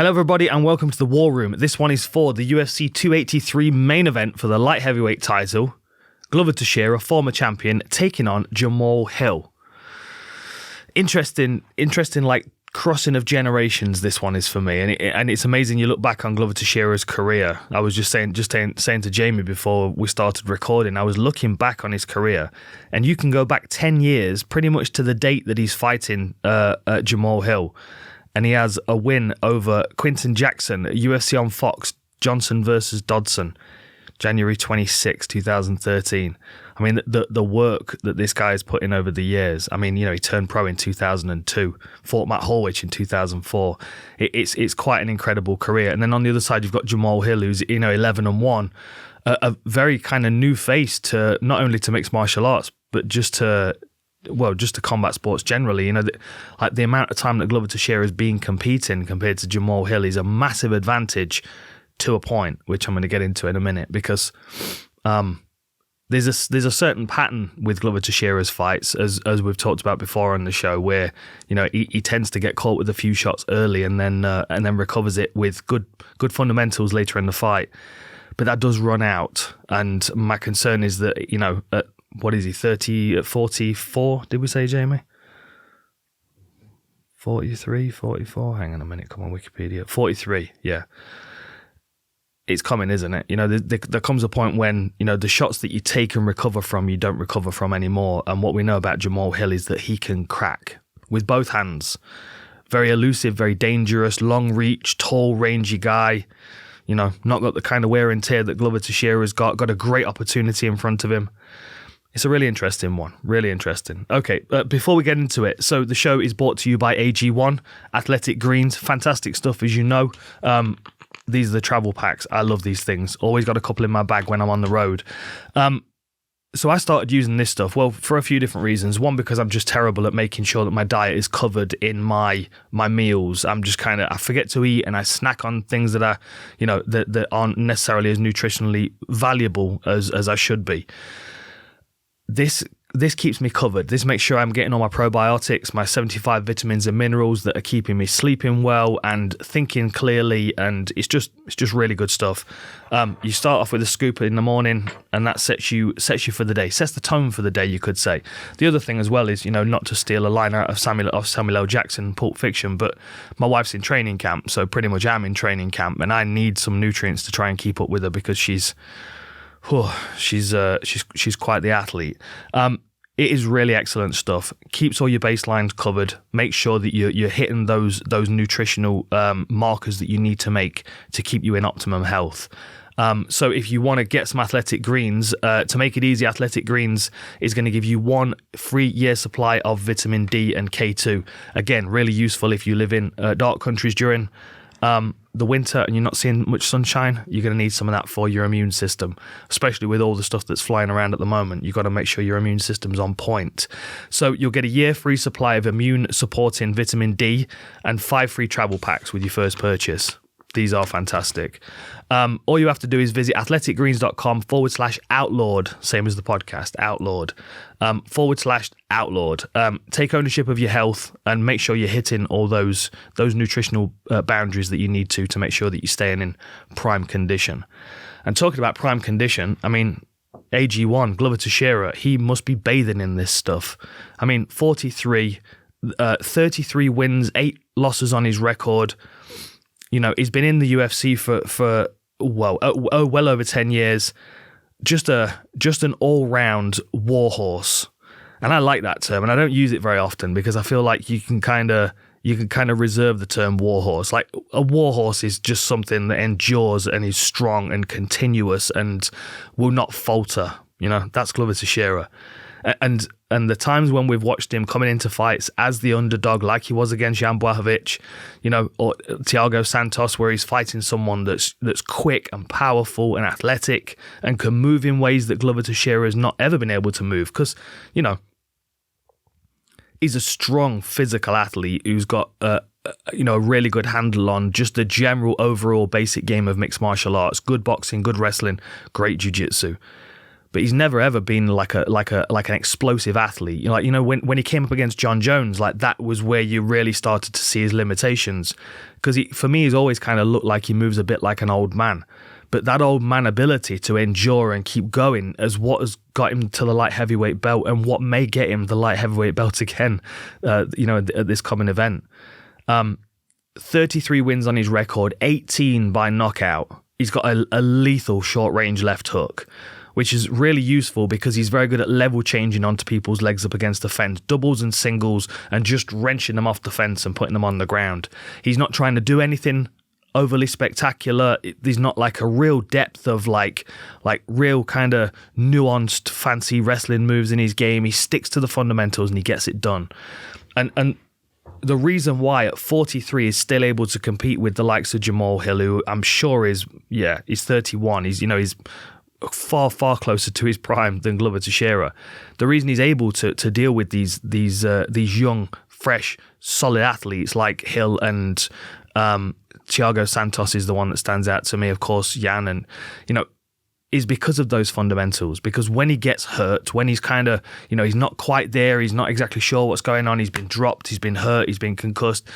Hello everybody and welcome to the War Room. This one is for the UFC 283 main event for the light heavyweight title. Glover Teixeira, former champion, taking on Jamal Hill. Interesting like crossing of generations this one is for me, and it's amazing. You look back on Glover Teixeira's career. I was just saying to Jamie before we started recording, I was looking back on his career, and you can go back 10 years pretty much to the date that he's fighting Jamal Hill. And he has a win over Quinton Jackson at UFC on Fox, Johnson versus Dodson, January 26, 2013. I mean, the work that this guy has put in over the years. I mean, he turned pro in 2002, fought Matt Horwich in 2004. It's quite an incredible career. And then on the other side, you've got Jamal Hill, who's 11-1, a very kind of new face to not only to mixed martial arts, but just to combat sports generally. The amount of time that Glover Teixeira has been competing compared to Jamal Hill is a massive advantage to a point, which I'm going to get into in a minute, because there's a certain pattern with Glover Teixeira's fights, as we've talked about before on the show, where he tends to get caught with a few shots early and then recovers it with good fundamentals later in the fight. But that does run out, and my concern is that what is he, 44, did we say, Jamie? 43, 44? Hang on a minute, come on, Wikipedia. 43, yeah. It's coming, isn't it? There comes a point when, the shots that you take and recover from, you don't recover from anymore. And what we know about Jamal Hill is that he can crack with both hands. Very elusive, very dangerous, long reach, tall, rangy guy. Not got the kind of wear and tear that Glover Teixeira's got a great opportunity in front of him. It's a really interesting one. Really interesting. Okay, before we get into it, so the show is brought to you by AG1, Athletic Greens. Fantastic stuff, as you know. These are the travel packs. I love these things. Always got a couple in my bag when I'm on the road. So I started using this stuff, well, for a few different reasons. One, because I'm just terrible at making sure that my diet is covered in my meals. I'm just I forget to eat, and I snack on things that are, that aren't necessarily as nutritionally valuable as I should be. This keeps me covered. This makes sure I'm getting all my probiotics, my 75 vitamins and minerals that are keeping me sleeping well and thinking clearly, and it's just really good stuff. You start off with a scoop in the morning, and that sets you for the day, sets the tone for the day, you could say. The other thing as well is, not to steal a line out of Samuel L. Jackson, Pulp Fiction, but my wife's in training camp, so pretty much I'm in training camp, and I need some nutrients to try and keep up with her, because she's quite the athlete. It is really excellent stuff. Keeps all your baselines covered. Make sure that you're hitting those nutritional markers that you need to make to keep you in optimum health. So if you want to get some Athletic Greens, to make it easy, Athletic Greens is going to give you 1 free year supply of vitamin D and K2. Again, really useful if you live in dark countries during the winter and you're not seeing much sunshine. You're going to need some of that for your immune system, especially with all the stuff that's flying around at the moment. You've got to make sure your immune system's on point. So you'll get a year free supply of immune supporting vitamin D and 5 free travel packs with your first purchase. These are fantastic. All you have to do is visit athleticgreens.com/outlawed, same as the podcast, outlawed, /outlawed. Take ownership of your health and make sure you're hitting all those nutritional boundaries that you need to make sure that you're staying in prime condition. And talking about prime condition, I mean, AG1, Glover Teixeira, he must be bathing in this stuff. I mean, 43, 33 wins, 8 losses on his record. He's been in the UFC for well over 10 years. Just an all-round warhorse. And I like that term, and I don't use it very often because I feel like you can kind of reserve the term warhorse. Like, a warhorse is just something that endures and is strong and continuous and will not falter. That's Glover Teixeira. And the times when we've watched him coming into fights as the underdog, like he was against Jan Blachowicz, or Thiago Santos, where he's fighting someone that's quick and powerful and athletic and can move in ways that Glover Teixeira has not ever been able to move, because, he's a strong physical athlete who's got a really good handle on just the general overall basic game of mixed martial arts, good boxing, good wrestling, great jiu-jitsu. but he's never ever been like an explosive athlete. When he came up against John Jones, like that was where you really started to see his limitations. Because for me, he's always kind of looked like he moves a bit like an old man. But that old man ability to endure and keep going is what has got him to the light heavyweight belt, and what may get him the light heavyweight belt again, at this coming event. 33 wins on his record, 18 by knockout. He's got a lethal short-range left hook, which is really useful because he's very good at level changing onto people's legs up against the fence, doubles and singles, and just wrenching them off the fence and putting them on the ground. He's not trying to do anything overly spectacular. There's not like a real depth of like real kind of nuanced fancy wrestling moves in his game. He sticks to the fundamentals and he gets it done. And the reason why at 43 is still able to compete with the likes of Jamal Hill, who I'm sure he's 31. He's far closer to his prime than Glover Teixeira. The reason he's able to deal with these young, fresh, solid athletes like Hill and Thiago Santos is the one that stands out to me, of course, Jan, and is because of those fundamentals. Because when he gets hurt, when he's kind of, he's not quite there, he's not exactly sure what's going on, he's been dropped, he's been hurt, he's been concussed,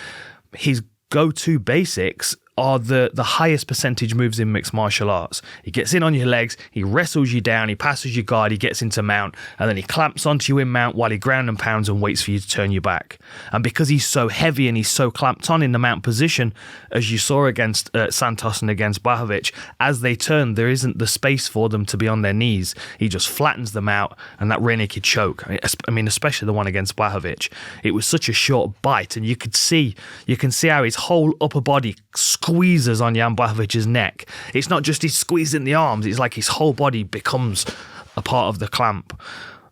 his go-to basics are the highest percentage moves in mixed martial arts. He gets in on your legs, he wrestles you down, he passes your guard, he gets into mount, and then he clamps onto you in mount while he ground and pounds and waits for you to turn you back. And because he's so heavy and he's so clamped on in the mount position, as you saw against Santos and against Blachowicz, as they turn, there isn't the space for them to be on their knees. He just flattens them out, and that rear naked choke, I mean, especially the one against Blachowicz, it was such a short bite, and you can see how his whole upper body squeezes on Jan Blachowicz' neck. It's not just he's squeezing the arms, it's like his whole body becomes a part of the clamp.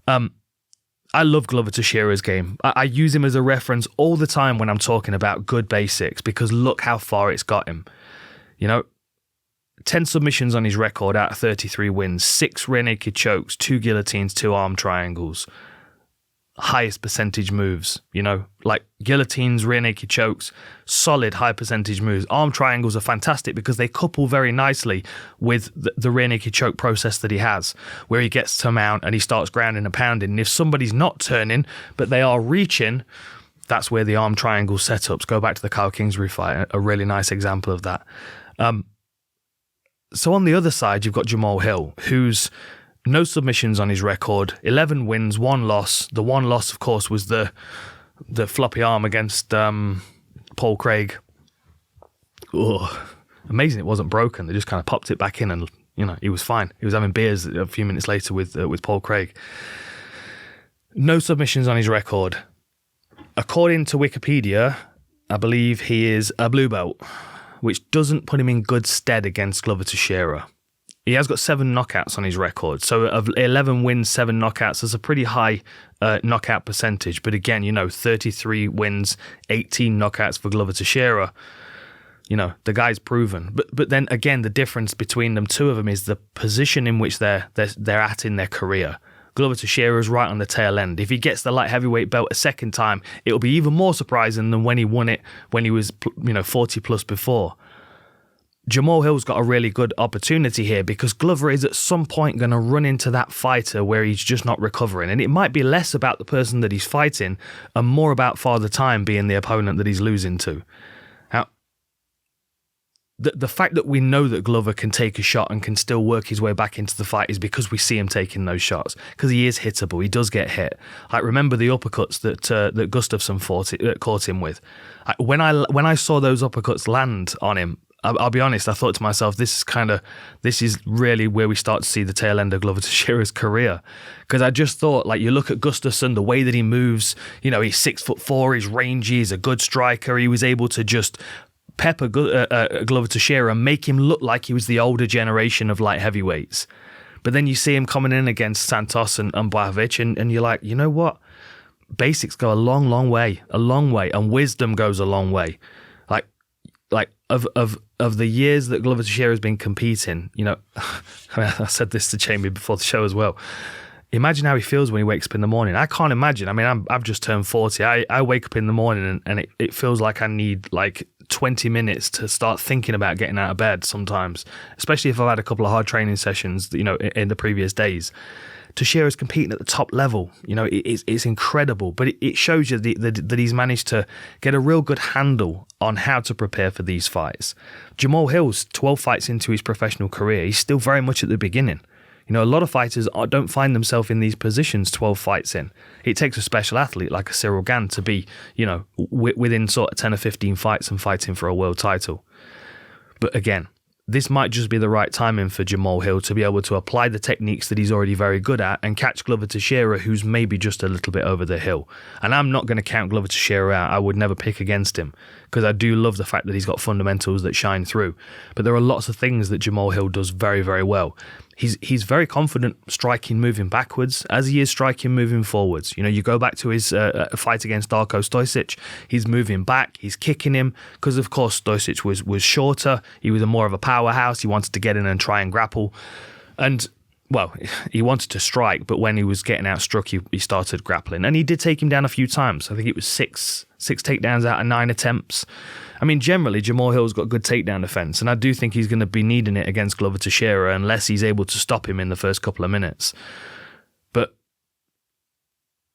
I love Glover Teixeira's game. I use him as a reference all the time when I'm talking about good basics, because look how far it's got him. 10 submissions on his record out of 33 wins, 6 rear naked chokes, 2 guillotines, 2 arm triangles. Highest percentage moves, like guillotines, rear naked chokes, solid high percentage moves. Arm triangles are fantastic because they couple very nicely with the rear naked choke process that he has, where he gets to mount and he starts grounding and pounding. And if somebody's not turning, but they are reaching, that's where the arm triangle setups go back to the Kyle Kingsbury fight, a really nice example of that. So on the other side, you've got Jamal Hill, who's no submissions on his record, 11 wins, 1 loss. The one loss, of course, was the floppy arm against Paul Craig. Amazing it wasn't broken. They just kind of popped it back in and, he was fine. He was having beers a few minutes later with Paul Craig. No submissions on his record. According to Wikipedia, I believe he is a blue belt, which doesn't put him in good stead against Glover Teixeira. He has got 7 knockouts on his record. So of 11 wins, 7 knockouts, that's a pretty high knockout percentage. But again, 33 wins, 18 knockouts for Glover Teixeira. The guy's proven. But then again, the difference between them, two of them, is the position in which they're at in their career. Glover Teixeira is right on the tail end. If he gets the light heavyweight belt a second time, it'll be even more surprising than when he won it when he was 40 plus before. Jamal Hill's got a really good opportunity here because Glover is at some point going to run into that fighter where he's just not recovering. And it might be less about the person that he's fighting and more about Father Time being the opponent that he's losing to. Now, the fact that we know that Glover can take a shot and can still work his way back into the fight is because we see him taking those shots, because he is hittable. He does get hit. I remember the uppercuts that Gustafsson caught him with. When I saw those uppercuts land on him, I'll be honest, I thought to myself, this is really where we start to see the tail end of Glover Teixeira's career. Because I just thought, you look at Gustafsson, the way that he moves, he's 6'4", he's rangy, he's a good striker. He was able to just pepper Glover Teixeira and make him look like he was the older generation of light heavyweights. But then you see him coming in against Santos and Blachowicz, and you're like, you know what? Basics go a long, long way, and wisdom goes a long way. Of the years that Glover Teixeira has been competing, I said this to Jamie before the show as well. Imagine how he feels when he wakes up in the morning. I can't imagine. I mean, I've just turned 40. I wake up in the morning and it feels like I need 20 minutes to start thinking about getting out of bed sometimes, especially if I've had a couple of hard training sessions, in the previous days. Teixeira's competing at the top level. It's incredible, but it shows you that he's managed to get a real good handle on how to prepare for these fights. Jamahal Hill's 12 fights into his professional career. He's still very much at the beginning. A lot of fighters don't find themselves in these positions 12 fights in. It takes a special athlete like a Cyril Gane to be, within sort of 10 or 15 fights and fighting for a world title. But again, this might just be the right timing for Jamahal Hill to be able to apply the techniques that he's already very good at and catch Glover Teixeira, who's maybe just a little bit over the hill. And I'm not going to count Glover Teixeira out. I would never pick against him because I do love the fact that he's got fundamentals that shine through. But there are lots of things that Jamahal Hill does very, very well. He's very confident striking moving backwards as he is striking moving forwards. You go back to his fight against Darko Stosic, he's moving back, he's kicking him because, of course, Stosic was shorter. He was more of a powerhouse. He wanted to get in and try and grapple. And, well, he wanted to strike, but when he was getting outstruck, he started grappling. And he did take him down a few times. I think it was six takedowns out of 9 attempts. I mean, generally, Jamahal Hill's got good takedown defense, and I do think he's going to be needing it against Glover Teixeira unless he's able to stop him in the first couple of minutes. But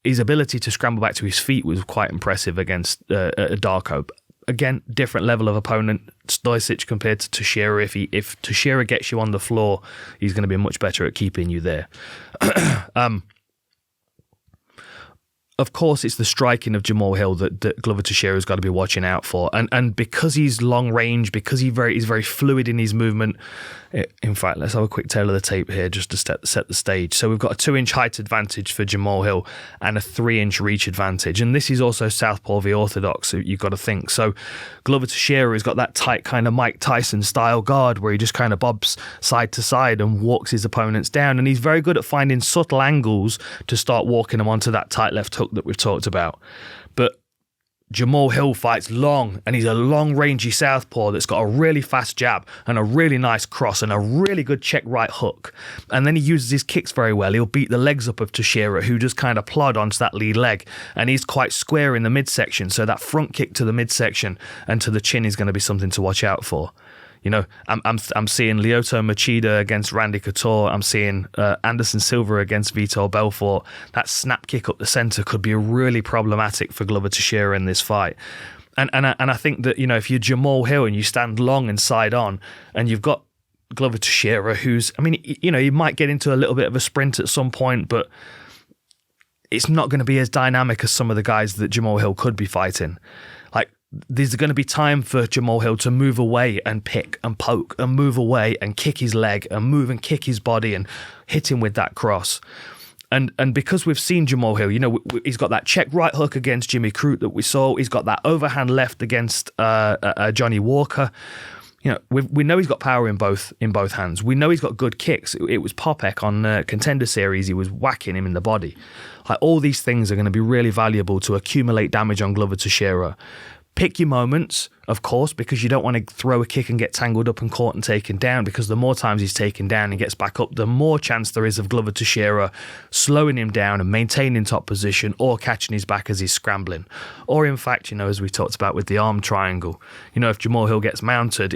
his ability to scramble back to his feet was quite impressive against Darko. Again, different level of opponent, Stosic compared to Teixeira. If Teixeira gets you on the floor, he's going to be much better at keeping you there. Of course, it's the striking of Jamahal Hill that Glover Teixeira's got to be watching out for. And because he's long range, because he's very fluid in his movement. In fact, let's have a quick tail of the tape here just to set the stage. So we've got a 2-inch height advantage for Jamahal Hill and a 3-inch reach advantage. And this is also Southpaw v Orthodox, so you've got to think. So Glover Teixeira has got that tight kind of Mike Tyson style guard where he just kind of bobs side to side and walks his opponents down. And he's very good at finding subtle angles to start walking them onto that tight left hook that we've talked about. But Jamahal Hill fights long, and he's a long-rangey southpaw that's got a really fast jab and a really nice cross and a really good check right hook. And then he uses his kicks very well. He'll beat the legs up of Teixeira, who just kind of plod onto that lead leg, and he's quite square in the midsection, so that front kick to the midsection and to the chin is going to be something to watch out for. I'm seeing Lyoto Machida against Randy Couture. I'm seeing Anderson Silva against Vitor Belfort. That snap kick up the centre could be really problematic for Glover Teixeira in this fight. And I think that, if you're Jamahal Hill and you stand long and side on, and you've got Glover Teixeira, who's, he might get into a little bit of a sprint at some point, but it's not going to be as dynamic as some of the guys that Jamahal Hill could be fighting. There's going to be time for Jamahal Hill to move away and pick and poke and move away and kick his leg and move and kick his body and hit him with that cross. And because we've seen Jamahal Hill, he's got that check right hook against Jimmy Crute that we saw. He's got that overhand left against Johnny Walker. We know he's got power in both hands. We know he's got good kicks. It was Popek on Contender Series. He was whacking him in the body. All these things are going to be really valuable to accumulate damage on Glover Teixeira. Pick your moments, of course, because you don't want to throw a kick and get tangled up and caught and taken down, because the more times he's taken down and gets back up, the more chance there is of Glover Teixeira slowing him down and maintaining top position or catching his back as he's scrambling. Or in fact, as we talked about with the arm triangle, if Jamahal Hill gets mounted,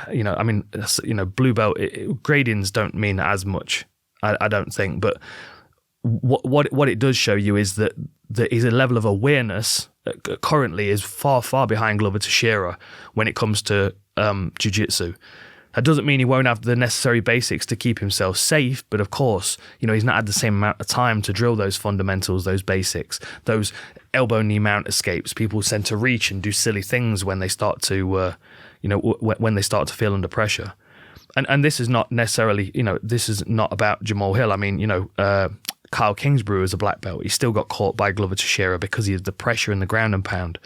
blue belt, gradings don't mean as much, I don't think, but what it does show you is that his level of awareness currently is far, far behind Glover Teixeira when it comes to jiu-jitsu. That doesn't mean he won't have the necessary basics to keep himself safe, but of course, he's not had the same amount of time to drill those fundamentals, those basics, those elbow knee mount escapes. People tend to reach and do silly things when they start to, when they start to feel under pressure. And this is not necessarily, this is not about Jamahal Hill. Kyle Kingsbury is a black belt. He still got caught by Glover Teixeira because he had the pressure in the ground and pound.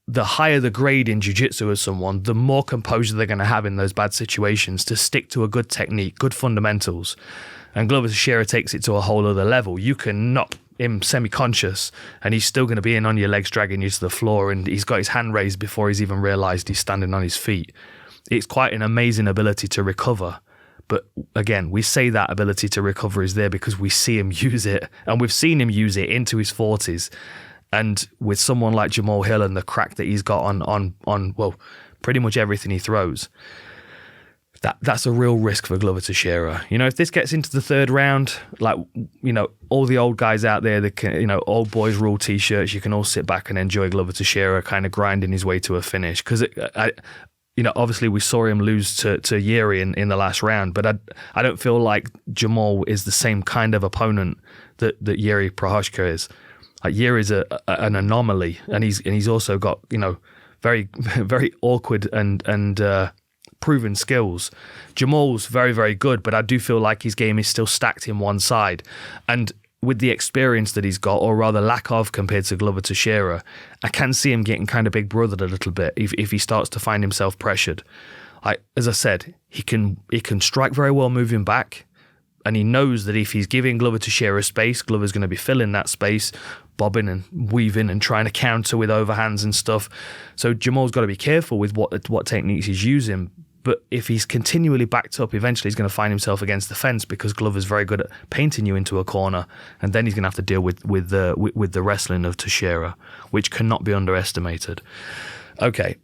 The higher the grade in jiu-jitsu of someone, the more composure they're going to have in those bad situations to stick to a good technique, good fundamentals. And Glover Teixeira takes it to a whole other level. You can knock him semi-conscious and he's still going to be in on your legs, dragging you to the floor, and he's got his hand raised before he's even realised he's standing on his feet. It's quite an amazing ability to recover. But again, we say that ability to recover is there because we see him use it, and we've seen him use it into his 40s. And with someone like Jamal Hill and the crack that he's got on well, pretty much everything he throws, that's a real risk for Glover Teixeira. You know, if this gets into the third round, like, you know, all the old guys out there, that can, you know, old boys rule t-shirts, you can all sit back and enjoy Glover Teixeira kind of grinding his way to a finish. Because, you know, obviously we saw him lose to Yuri in the last round, but I don't feel like Jamal is the same kind of opponent that Yuri Prochazka is. Like, Yuri's an anomaly, and he's also got, you know, very, very awkward and proven skills. Jamal's very, very good, but I do feel like his game is still stacked in one side. And with the experience that he's got, or rather lack of, compared to Glover Teixeira, I can see him getting kind of big brothered a little bit if he starts to find himself pressured. As I said, he can strike very well moving back, and he knows that if he's giving Glover Teixeira space, Glover's going to be filling that space, bobbing and weaving and trying to counter with overhands and stuff. So Jamal's got to be careful with what techniques he's using. But if he's continually backed up, eventually he's going to find himself against the fence, because Glover's very good at painting you into a corner, and then he's going to have to deal with the wrestling of Teixeira, which cannot be underestimated. Okay,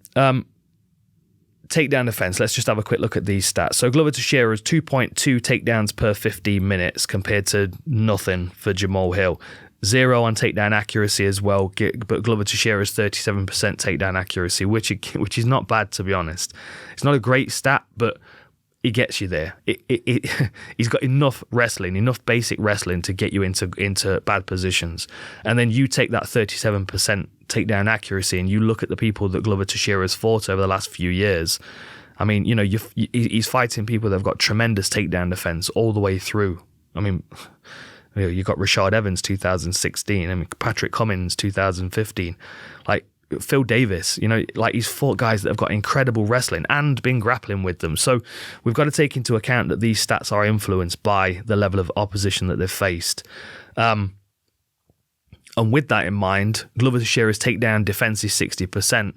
takedown defense. Let's just have a quick look at these stats. So Glover Teixeira's 2.2 takedowns per 15 minutes compared to nothing for Jamal Hill. 0 on takedown accuracy as well, but Glover Teixeira's 37% takedown accuracy, which is not bad, to be honest. It's not a great stat, but it gets you there. He's got enough basic wrestling to get you into bad positions. And then you take that 37% takedown accuracy and you look at the people that Glover Teixeira has fought over the last few years. I mean, you know, he's fighting people that have got tremendous takedown defense all the way through. I mean, you got Rashad Evans 2016. I mean, Patrick Cummins 2015. Like Phil Davis, you know, like he's fought guys that have got incredible wrestling and been grappling with them. So we've got to take into account that these stats are influenced by the level of opposition that they've faced. And with that in mind, Glover Teixeira's takedown defense is 60%.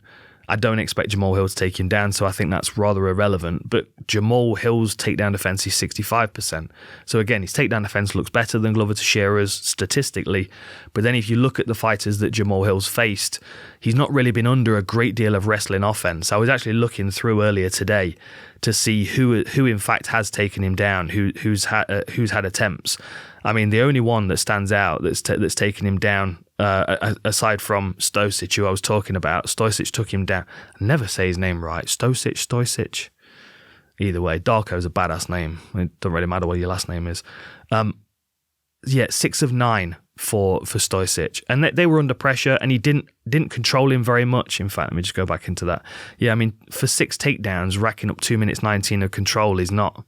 I don't expect Jamal Hill to take him down, so I think that's rather irrelevant. But Jamal Hill's takedown defense is 65%. So again, his takedown defense looks better than Glover Teixeira's statistically. But then if you look at the fighters that Jamal Hill's faced, he's not really been under a great deal of wrestling offense. I was actually looking through earlier today to see who in fact has taken him down, who's had attempts. I mean, the only one that stands out that's taken him down, aside from Stosic, who I was talking about. Stosic took him down. I never say his name right. Stosic. Either way, Darko's a badass name. It doesn't really matter what your last name is. 6 of 9 for Stosic, and they were under pressure, and he didn't control him very much. In fact, let me just go back into that. Yeah, I mean, for 6 takedowns, racking up 2 minutes 19 of control is not.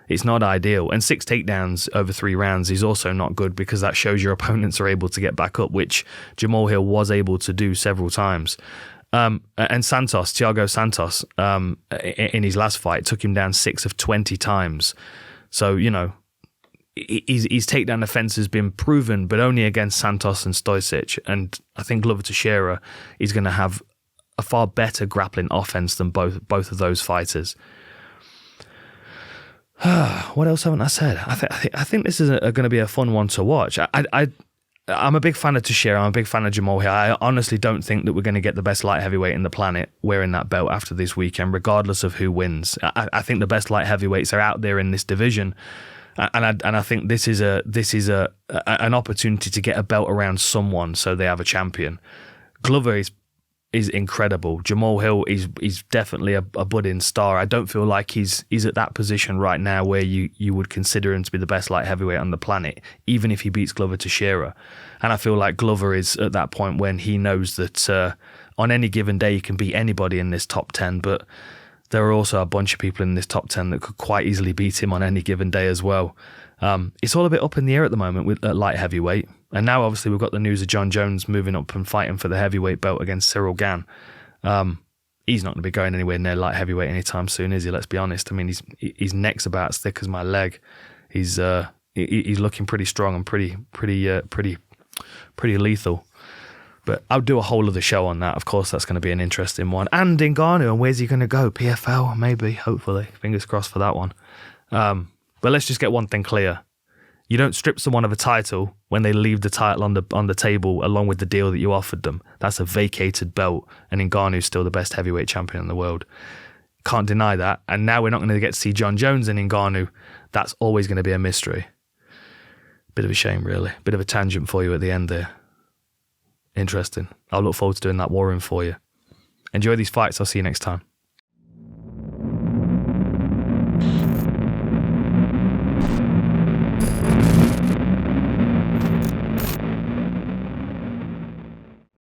It's not ideal. And 6 takedowns over 3 rounds is also not good, because that shows your opponents are able to get back up, which Jamal Hill was able to do several times. And Thiago Santos, in his last fight, took him down 6 of 20 times. So, you know, his takedown defense has been proven, but only against Santos and Stosic. And I think Glover Teixeira is going to have a far better grappling offense than both of those fighters. What else haven't I said? I think this is going to be a fun one to watch. I'm a big fan of Teixeira. I'm a big fan of Jamal Hill. I honestly don't think that we're going to get the best light heavyweight in the planet wearing that belt after this weekend, regardless of who wins. I think the best light heavyweights are out there in this division, and I think this is an opportunity to get a belt around someone, so they have a champion. Glover is incredible. Jamal Hill is definitely a budding star. I don't feel like he's at that position right now where you would consider him to be the best light heavyweight on the planet, even if he beats Glover Teixeira. And I feel like Glover is at that point when he knows that on any given day he can beat anybody in this top 10, but there are also a bunch of people in this top 10 that could quite easily beat him on any given day as well. It's all a bit up in the air at the moment with light heavyweight. And now, obviously, we've got the news of John Jones moving up and fighting for the heavyweight belt against Cyril Gane. He's not going to be going anywhere near light heavyweight anytime soon, is he? Let's be honest. I mean, his neck's about as thick as my leg. He's looking pretty strong and pretty lethal. But I'll do a whole other show on that. Of course, that's going to be an interesting one. And Ngannou, and where's he going to go? PFL, maybe, hopefully. Fingers crossed for that one. But let's just get one thing clear. You don't strip someone of a title when they leave the title on the table along with the deal that you offered them. That's a vacated belt, and Ngannou's still the best heavyweight champion in the world. Can't deny that. And now we're not going to get to see John Jones and Ngannou. That's always going to be a mystery. Bit of a shame, really. Bit of a tangent for you at the end there. Interesting. I'll look forward to doing that war room for you. Enjoy these fights. I'll see you next time.